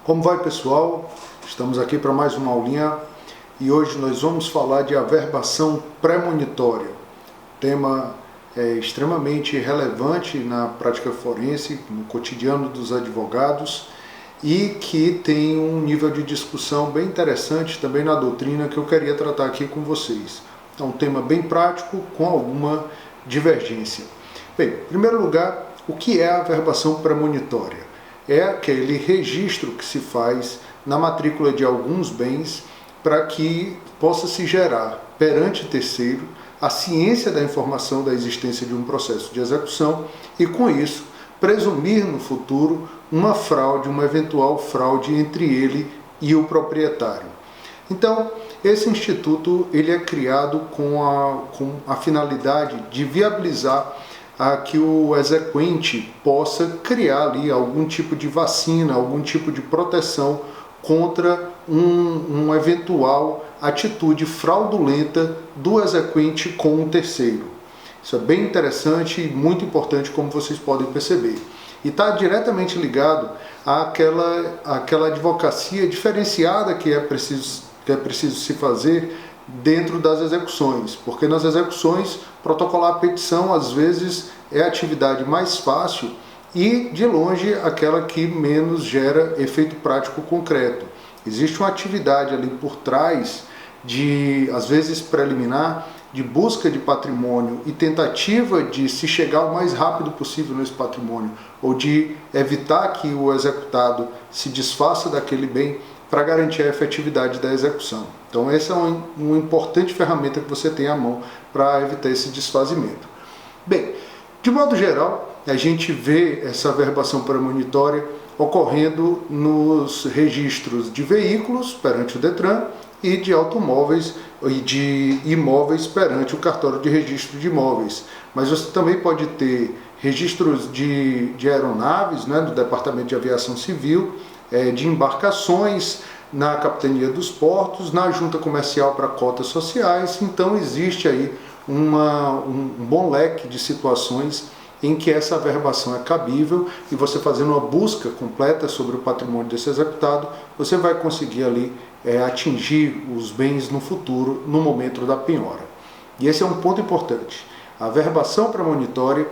Como vai, pessoal? Estamos aqui para mais uma aulinha e hoje nós vamos falar de averbação premonitória. Tema extremamente relevante na prática forense, no cotidiano dos advogados e que tem um nível de discussão bem interessante também na doutrina que eu queria tratar aqui com vocês. É um tema bem prático com alguma divergência. Bem, em primeiro lugar, o que é a averbação premonitória? É aquele registro que se faz na matrícula de alguns bens para que possa se gerar perante terceiro a ciência da informação da existência de um processo de execução e, com isso, presumir no futuro uma fraude, uma eventual fraude entre ele e o proprietário. Então, esse instituto ele é criado com a finalidade de viabilizar a que o exequente possa criar ali algum tipo de vacina, algum tipo de proteção contra uma eventual atitude fraudulenta do exequente com um terceiro. Isso é bem interessante e muito importante, como vocês podem perceber. E está diretamente ligado àquela advocacia diferenciada que é preciso se fazer dentro das execuções, porque nas execuções protocolar a petição às vezes é a atividade mais fácil e de longe aquela que menos gera efeito prático concreto. Existe uma atividade ali por trás às vezes preliminar, de busca de patrimônio e tentativa de se chegar o mais rápido possível nesse patrimônio ou de evitar que o executado se desfaça daquele bem para garantir a efetividade da execução. Então essa é uma importante ferramenta que você tem à mão para evitar esse desfazimento. Bem, de modo geral, a gente vê essa averbação premonitória ocorrendo nos registros de veículos perante o Detran e de automóveis e de imóveis perante o cartório de registro de imóveis. Mas você também pode ter registros de aeronaves, né, do Departamento de Aviação Civil, de embarcações na Capitania dos Portos, na Junta Comercial para cotas sociais. Então existe aí um bom leque de situações em que essa averbação é cabível e você fazendo uma busca completa sobre o patrimônio desse executado, você vai conseguir ali atingir os bens no futuro, no momento da penhora. E esse é um ponto importante. A averbação premonitória,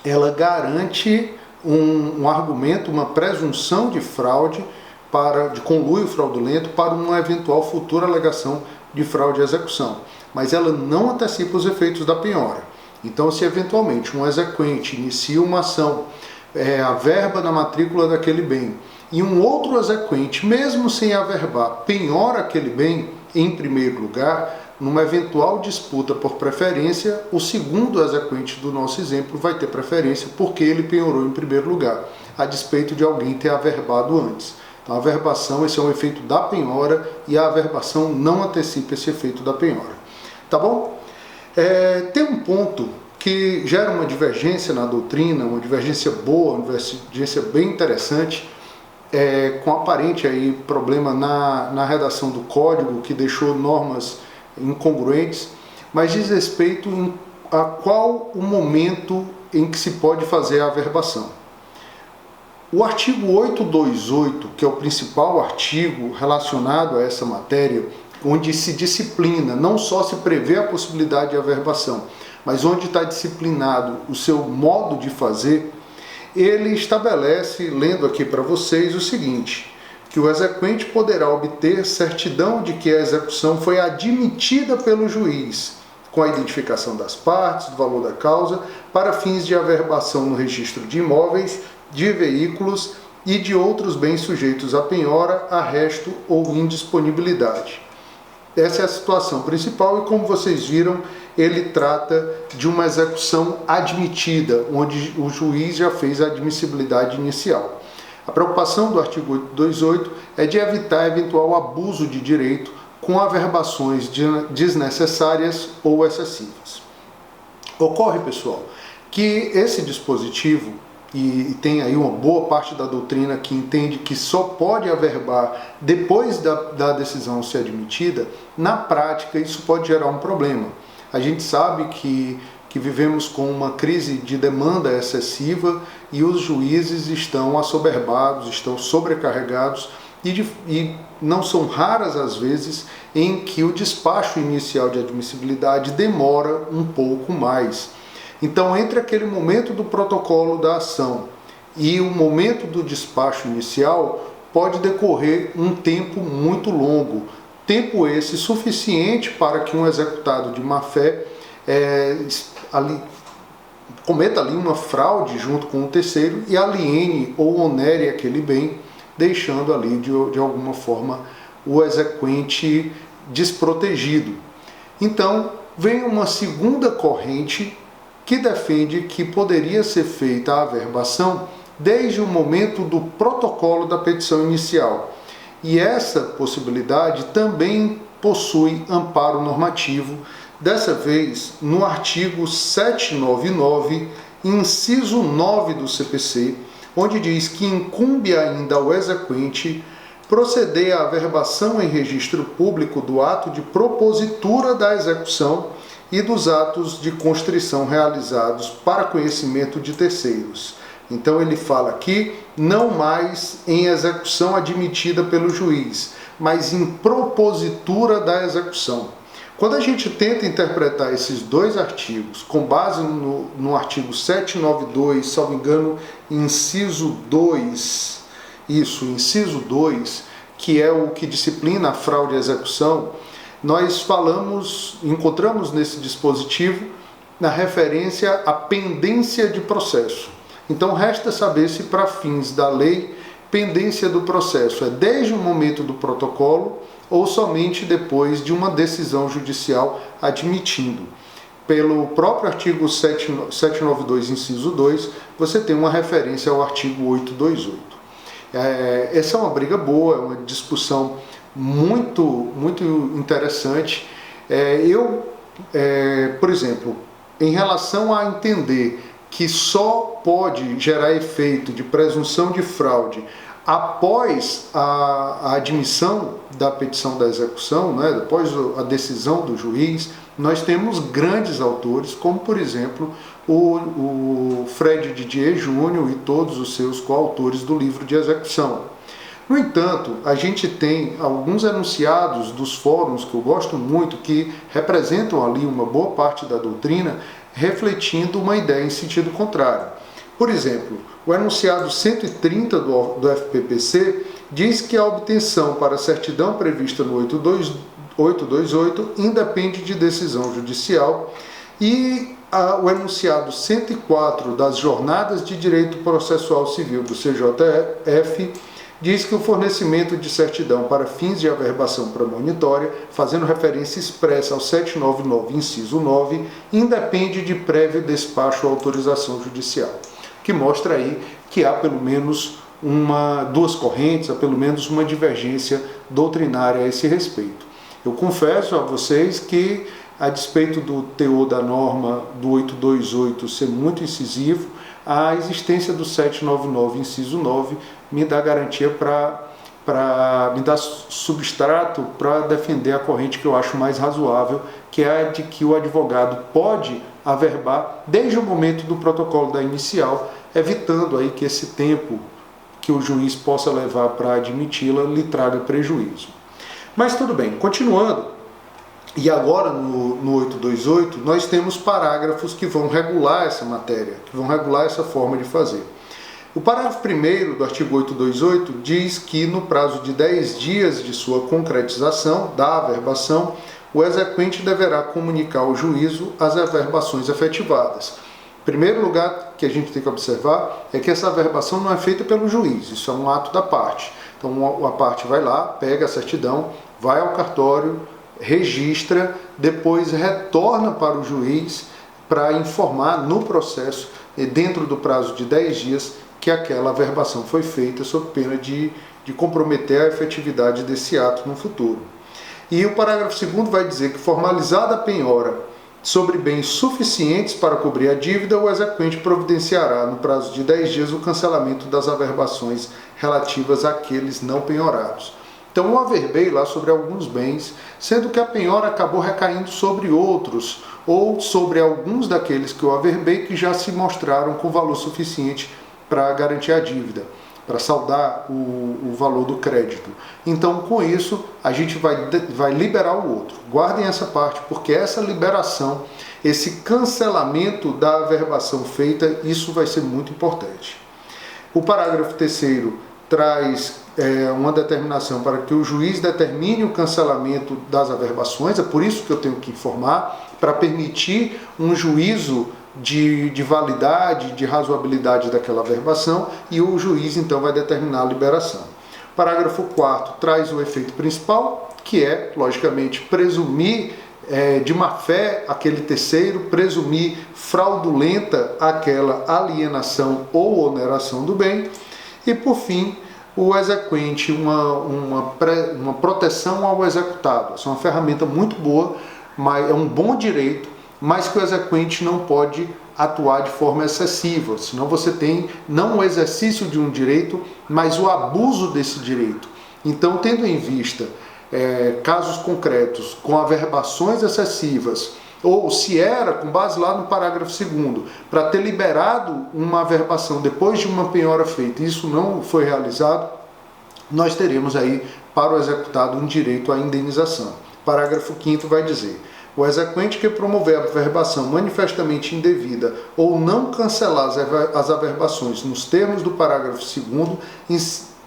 ela garante um argumento, uma presunção de fraude, de conluio fraudulento para uma eventual futura alegação de fraude à execução. Mas ela não antecipa os efeitos da penhora. Então, se eventualmente um exequente inicia uma ação, averba na matrícula daquele bem, e um outro exequente, mesmo sem averbar, penhora aquele bem em primeiro lugar, numa eventual disputa por preferência, o segundo exequente do nosso exemplo vai ter preferência porque ele penhorou em primeiro lugar, a despeito de alguém ter averbado antes. Então, a averbação, esse é um efeito da penhora e a averbação não antecipa esse efeito da penhora. Tá bom? Tem um ponto que gera uma divergência na doutrina, uma divergência boa, uma divergência bem interessante, com aparente aí problema na redação do código, que deixou normas incongruentes, mas diz respeito a qual o momento em que se pode fazer a averbação. O artigo 828, que é o principal artigo relacionado a essa matéria, onde se disciplina, não só se prevê a possibilidade de averbação, mas onde está disciplinado o seu modo de fazer, ele estabelece, lendo aqui para vocês, o seguinte, que o exequente poderá obter certidão de que a execução foi admitida pelo juiz, com a identificação das partes, do valor da causa, para fins de averbação no registro de imóveis, de veículos e de outros bens sujeitos a penhora, arresto ou indisponibilidade. Essa é a situação principal e, como vocês viram, ele trata de uma execução admitida, onde o juiz já fez a admissibilidade inicial. A preocupação do artigo 828 é de evitar eventual abuso de direito com averbações desnecessárias ou excessivas. Ocorre, pessoal, que esse dispositivo, e tem aí uma boa parte da doutrina que entende que só pode averbar depois da decisão ser admitida, na prática isso pode gerar um problema. A gente sabe que que vivemos com uma crise de demanda excessiva e os juízes estão assoberbados, estão sobrecarregados e não são raras as vezes em que o despacho inicial de admissibilidade demora um pouco mais. Então, entre aquele momento do protocolo da ação e o momento do despacho inicial, pode decorrer um tempo muito longo, tempo esse suficiente para que um executado de má-fé cometa ali uma fraude junto com o terceiro e aliene ou onere aquele bem, deixando ali de alguma forma o exequente desprotegido. Então, vem uma segunda corrente que defende que poderia ser feita a averbação desde o momento do protocolo da petição inicial. E essa possibilidade também possui amparo normativo, dessa vez no artigo 799, inciso 9 do CPC, onde diz que incumbe ainda ao exequente proceder à averbação em registro público do ato de propositura da execução e dos atos de constrição realizados para conhecimento de terceiros. Então ele fala aqui, não mais em execução admitida pelo juiz, mas em propositura da execução. Quando a gente tenta interpretar esses dois artigos, com base no artigo 792, salvo engano, inciso 2, inciso 2, que é o que disciplina a fraude à execução, nós encontramos nesse dispositivo na referência à pendência de processo. Então resta saber se para fins da lei, pendência do processo é desde o momento do protocolo ou somente depois de uma decisão judicial admitindo. Pelo próprio artigo 792, inciso 2, você tem uma referência ao artigo 828. Essa é uma briga boa, é uma discussão muito interessante. Por exemplo, em relação a entender que só pode gerar efeito de presunção de fraude após a admissão da petição da execução, né, após a decisão do juiz, nós temos grandes autores, como por exemplo o Fred Didier Júnior e todos os seus coautores do livro de execução. No entanto, a gente tem alguns enunciados dos fóruns que eu gosto muito, que representam ali uma boa parte da doutrina, refletindo uma ideia em sentido contrário. Por exemplo, o enunciado 130 do FPPC diz que a obtenção para a certidão prevista no 828 independe de decisão judicial e o enunciado 104 das Jornadas de Direito Processual Civil do CJF diz que o fornecimento de certidão para fins de averbação premonitória, fazendo referência expressa ao 799, inciso 9, independe de prévio despacho ou autorização judicial, que mostra aí que há pelo menos duas correntes, há pelo menos uma divergência doutrinária a esse respeito. Eu confesso a vocês que, a despeito do teor da norma do 828 ser muito incisivo, a existência do 799, inciso 9, me dá garantia me dá substrato para defender a corrente que eu acho mais razoável, que é a de que o advogado pode averbar desde o momento do protocolo da inicial, evitando aí que esse tempo que o juiz possa levar para admiti-la lhe traga prejuízo. Mas tudo bem, continuando, e agora no 828 nós temos parágrafos que vão regular essa matéria, que vão regular essa forma de fazer. O parágrafo 1º do artigo 828 diz que no prazo de 10 dias de sua concretização da averbação, o exequente deverá comunicar ao juízo as averbações efetivadas. Em primeiro lugar, que a gente tem que observar é que essa averbação não é feita pelo juiz, isso é um ato da parte. Então a parte vai lá, pega a certidão, vai ao cartório, registra, depois retorna para o juiz para informar no processo, dentro do prazo de 10 dias, que aquela averbação foi feita sob pena de comprometer a efetividade desse ato no futuro. E o parágrafo 2º vai dizer que, formalizada a penhora sobre bens suficientes para cobrir a dívida, o exequente providenciará, no prazo de 10 dias, o cancelamento das averbações relativas àqueles não penhorados. Então eu averbei lá sobre alguns bens, sendo que a penhora acabou recaindo sobre outros, ou sobre alguns daqueles que eu averbei que já se mostraram com valor suficiente para garantir a dívida, para saldar o valor do crédito. Então, com isso, a gente vai liberar o outro. Guardem essa parte, porque essa liberação, esse cancelamento da averbação feita, isso vai ser muito importante. O parágrafo 3º traz uma determinação para que o juiz determine o cancelamento das averbações, é por isso que eu tenho que informar, para permitir um juízo de validade, de razoabilidade daquela averbação, e o juiz então vai determinar a liberação. Parágrafo 4º traz o efeito principal, que é, logicamente, presumir de má fé aquele terceiro, presumir fraudulenta aquela alienação ou oneração do bem, e por fim, o exequente, uma proteção ao executado. Essa é uma ferramenta muito boa, mas é um bom direito, mas que o exequente não pode atuar de forma excessiva, senão você tem não o exercício de um direito, mas o abuso desse direito. Então, tendo em vista casos concretos com averbações excessivas, ou se era, com base lá no parágrafo 2º, para ter liberado uma averbação depois de uma penhora feita, e isso não foi realizado, nós teremos aí para o executado um direito à indenização. Parágrafo 5º vai dizer: o exequente que promover a averbação manifestamente indevida ou não cancelar as averbações nos termos do parágrafo 2º,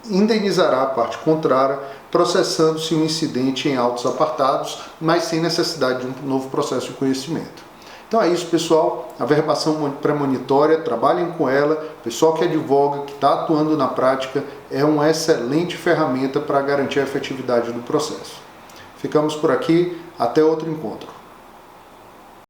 indenizará a parte contrária, processando-se o incidente em autos apartados, mas sem necessidade de um novo processo de conhecimento. Então é isso, pessoal. Averbação premonitória, trabalhem com ela. O pessoal que advoga, que está atuando na prática, é uma excelente ferramenta para garantir a efetividade do processo. Ficamos por aqui. Até outro encontro.